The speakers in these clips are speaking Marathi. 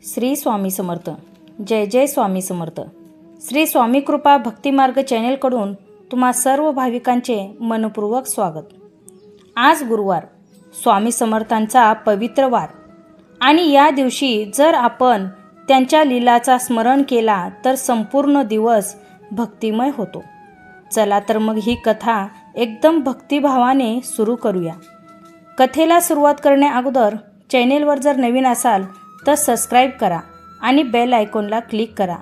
श्री स्वामी समर्थ. जय जय स्वामी समर्थ. श्री स्वामी कृपा भक्तिमार्ग चॅनेलकडून तुम्हा सर्व भाविकांचे मनपूर्वक स्वागत. आज गुरुवार, स्वामी समर्थांचा पवित्र वार आणि या दिवशी जर आपण त्यांच्या लीलाचा स्मरण केला तर संपूर्ण दिवस भक्तिमय होतो. चला तर मग ही कथा एकदम भक्तिभावाने सुरू करूया. कथेला सुरुवात करण्या अगोदर चॅनेलवर जर नवीन असाल तर सबस्क्राईब करा आणि बेल आयकॉनला क्लिक करा,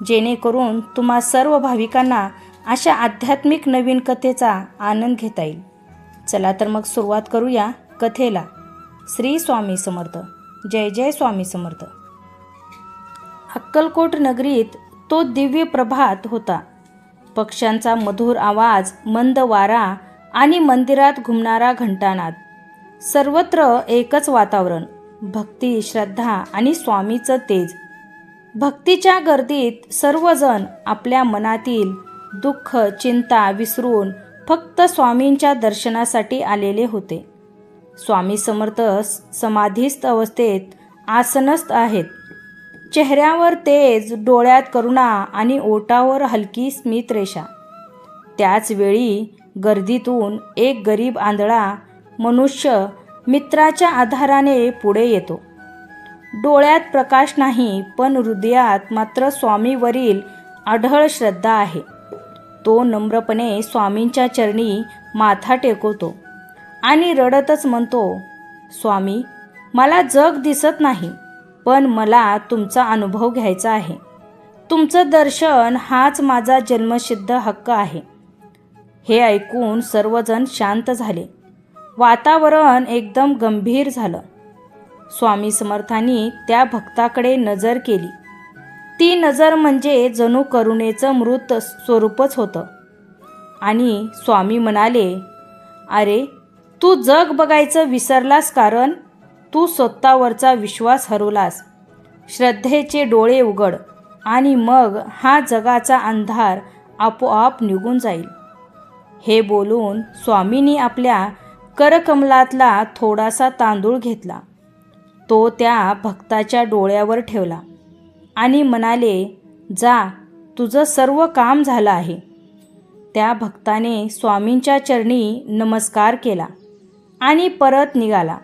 जेणेकरून तुम्हा सर्व भाविकांना अशा आध्यात्मिक नवीन कथेचा आनंद घेता येईल. चला तर मग सुरुवात करूया कथेला. श्री स्वामी समर्थ. जय जय स्वामी समर्थ. अक्कलकोट नगरीत तो दिव्य प्रभात होता. पक्ष्यांचा मधुर आवाज, मंद वारा आणि मंदिरात घुमणारा घंटानाद. सर्वत्र एकच वातावरण, भक्ती, श्रद्धा आणि स्वामीचं तेज. भक्तीच्या गर्दीत सर्वजण आपल्या मनातील दुःख, चिंता विसरून फक्त स्वामींच्या दर्शनासाठी आलेले होते. स्वामी समर्थ समाधीस्थ अवस्थेत आसनस्थ आहेत. चेहऱ्यावर तेज, डोळ्यात करुणा आणि ओठावर हलकी स्मित रेषा. त्याच वेळी गर्दीतून एक गरीब आंधळा मनुष्य मित्राच्या आधाराने पुढे येतो. डोळ्यात प्रकाश नाही, पण हृदयात मात्र स्वामीवरील अढळ श्रद्धा आहे. तो नम्रपणे स्वामींच्या चरणी माथा टेकवतो आणि रडतच म्हणतो, स्वामी, मला जग दिसत नाही, पण मला तुमचा अनुभव घ्यायचा आहे. तुमचं दर्शन हाच माझा जन्मसिद्ध हक्क आहे. हे ऐकून सर्वजण शांत झाले. वातावरण एकदम गंभीर झालं. स्वामी समर्थांनी त्या भक्ताकडे नजर केली. ती नजर म्हणजे जणू करुणेचं मृत स्वरूपच होतं. आणि स्वामी म्हणाले, अरे, तू जग बघायचं विसरलास, कारण तू स्वतःवरचा विश्वास हरवलास. श्रद्धेचे डोळे उघड आणि मग हा जगाचा अंधार आपोआप निघून जाईल. हे बोलून स्वामींनी आपल्या करकमलातला थोडासा तांदूळ घेतला. तो त्या भक्ताच्या डोळ्यावर ठेवला आणि म्हणाले, जा, तुझं सर्व काम झालं आहे. त्या भक्ताने स्वामींच्या चरणी नमस्कार केला आणि परत निघाला.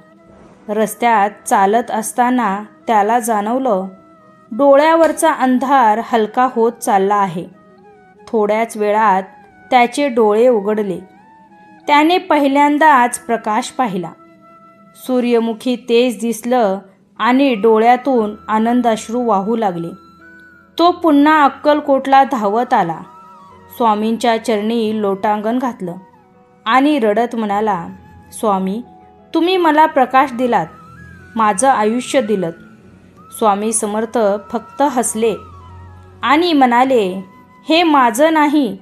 रस्त्यात चालत असताना त्याला जाणवलं, डोळ्यावरचा अंधार हलका होत चालला आहे. थोड्याच वेळात त्याचे डोळे उघडले. त्याने पहिल्यांदाच प्रकाश पाहिला. सूर्यमुखी तेज दिसलं आणि डोळ्यातून आनंदाश्रू वाहू लागले. तो पुन्हा अक्कलकोटला धावत आला. स्वामींच्या चरणी लोटांगण घातलं आणि रडत म्हणाला, स्वामी, तुम्ही मला प्रकाश दिलात, माझं आयुष्य दिलंत. स्वामी समर्थ फक्त हसले आणि म्हणाले, हे माझं नाही,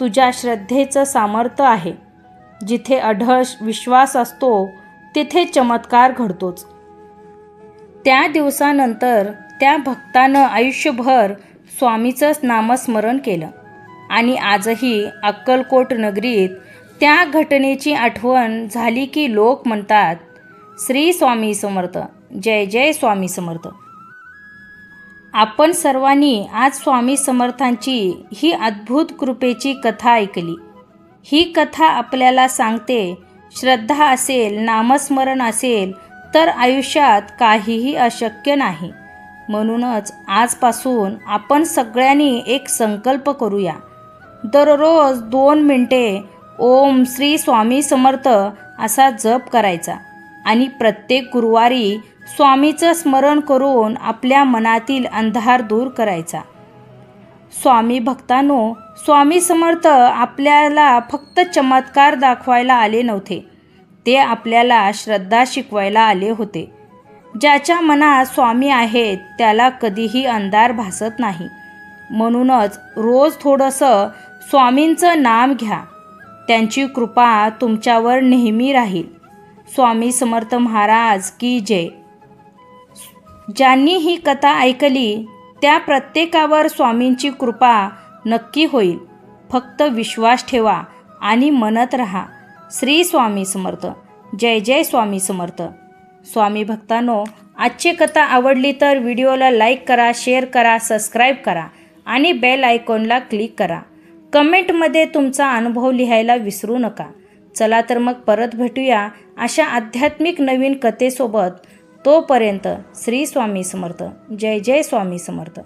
तुझ्या श्रद्धेचं सामर्थ्य आहे. जिथे अढळ विश्वास असतो तिथे चमत्कार घडतोच. त्या दिवसानंतर त्या भक्तानं आयुष्यभर स्वामीचंच नामस्मरण केलं आणि आजही अक्कलकोट नगरीत त्या घटनेची आठवण झाली की लोक म्हणतात, श्री स्वामी समर्थ. जय जय स्वामी समर्थ. आपण सर्वांनी आज स्वामी समर्थांची ही अद्भुत कृपेची कथा ऐकली. ही कथा आपल्याला सांगते, श्रद्धा असेल, नामस्मरण असेल तर आयुष्यात काहीही अशक्य नाही. म्हणूनच आजपासून आपण सगळ्यांनी एक संकल्प करूया. दररोज 2 मिनिटे ओम श्री स्वामी समर्थ असा जप करायचा आणि प्रत्येक गुरुवारी स्वामीचं स्मरण करून आपल्या मनातील अंधार दूर करायचा. स्वामी भक्तांनो, स्वामी समर्थ आपल्याला फक्त चमत्कार दाखवायला आले नव्हते, ते आपल्याला श्रद्धा शिकवायला आले होते. ज्याच्या मनात स्वामी आहेत त्याला कधीही अंधार भासत नाही. म्हणूनच रोज थोडंसं स्वामींचं नाम घ्या. त्यांची कृपा तुमच्यावर नेहमी राहील. स्वामी समर्थ महाराज की जय. ज्यांनी ही कथा ऐकली त्या प्रत्येकावर स्वामींची कृपा नक्की होईल. फक्त विश्वास ठेवा आणि म्हणत रहा, श्री स्वामी समर्थ. जय जय स्वामी समर्थ. स्वामी भक्तांनो, आजची कथा आवडली तर व्हिडिओला लाईक करा, शेअर करा, सबस्क्राईब करा आणि बेल आयकॉनला क्लिक करा. कमेंटमध्ये तुमचा अनुभव लिहायला विसरू नका. चला तर मग परत भेटूया अशा आध्यात्मिक नवीन कथेसोबत. तोपर्यंत श्री स्वामी समर्थ. जय जय स्वामी समर्थ.